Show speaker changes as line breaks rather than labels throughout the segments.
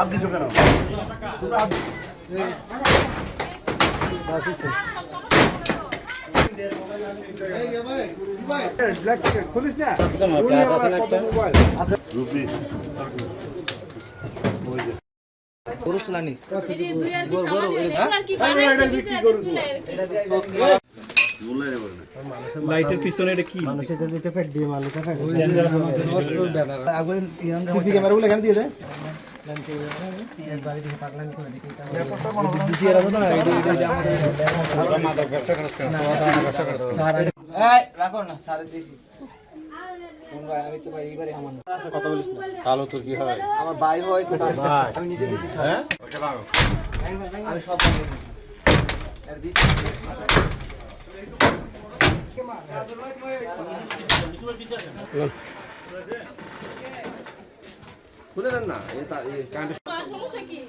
আপনি চোখে নাও পুলিশ না
লাইটের পিছনে এটা কি
ক্যামেরাগুলো এখানে দিয়ে দেয় কালো তোর কি হয়
আমার ভাই হয় আমি নিজে দিচ্ছি আমি সব খুলে দেন না সমস্যা কি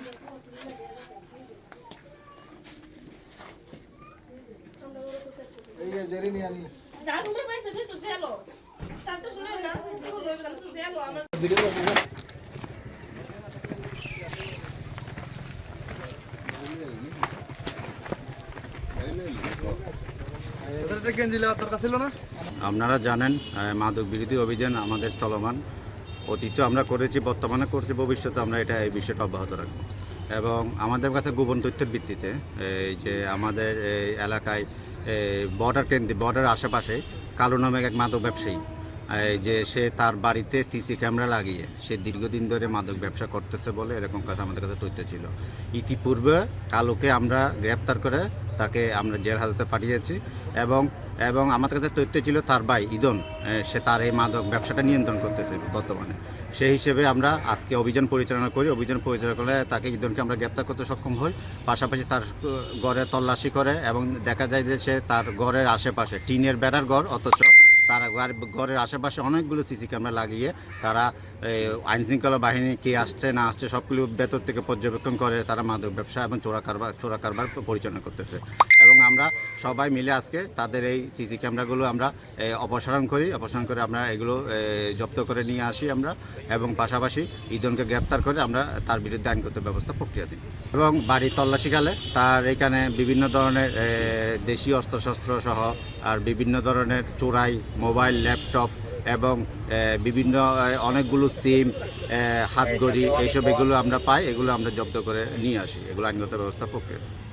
এই দেরি নিয়ে আনি
জানুম পাইছে যে তো জেলো তাতে শুনে না তো জেলো আমার
ভিডিও
আপনারা জানেন মাদক বিরোধী অভিযান আমাদের চলমান, অতীতে আমরা করেছি, বর্তমানে করছি, ভবিষ্যতে আমরা এই বিষয়টা অব্যাহত রাখবো। এবং আমাদের কাছে গোপন তথ্যের ভিত্তিতে এই যে আমাদের এই এলাকায় বর্ডার আশেপাশে কালো নামে এক মাদক ব্যবসায়ী, যে সে তার বাড়িতে সিসি ক্যামেরা লাগিয়ে সে দীর্ঘদিন ধরে মাদক ব্যবসা করতেছে বলে এরকম কথা আমাদের কাছে তথ্য ছিল। ইতিপূর্বে কালোকে আমরা গ্রেপ্তার করে তাকে আমরা জেল হাজতে পাঠিয়েছি এবং আমাদের কাছে তথ্য ছিল তার ভাই ইদন, সে তার এই মাদক ব্যবসাটা নিয়ন্ত্রণ করতেছে বর্তমানে। সেই হিসেবে আমরা আজকে অভিযান পরিচালনা করি। অভিযান পরিচালনা করলে তাকে ইদনকে আমরা গ্রেপ্তার করতে সক্ষম হই। পাশাপাশি তার ঘরে তল্লাশি করে এবং দেখা যায় যে সে তার ঘরের আশেপাশে টিনের বেড়ার ঘর, অথচ তারা ঘরের আশেপাশে অনেকগুলো সিসি ক্যামেরা লাগিয়ে তারা আইনশৃঙ্খলা বাহিনী কে আসছে না আসছে সবগুলো ভেতর থেকে পর্যবেক্ষণ করে তারা মাদক ব্যবসা এবং চোরা কারবার পরিচালনা করতেছে। এবং আমরা সবাই মিলে আজকে তাদের এই সিসি ক্যামেরাগুলো আমরা অপসারণ করে আমরা এগুলো জব্দ করে নিয়ে আসি আমরা, এবং পাশাপাশি ইদনকে গ্রেপ্তার করে আমরা তার বিরুদ্ধে আইনগত ব্যবস্থা প্রক্রিয়া দিই। এবং বাড়ি তল্লাশিকালে তার এখানে বিভিন্ন ধরনের দেশীয় অস্ত্রশস্ত্র সহ আর বিভিন্ন ধরনের চোরাই মোবাইল, ল্যাপটপ এবং বিভিন্ন অনেকগুলো সিম, হাতঘড়ি, এগুলো আমরা পাই, এগুলো আমরা জব্দ করে নিয়ে আসি, এগুলো আইনগত ব্যবস্থা প্রক্রিয়া দিই।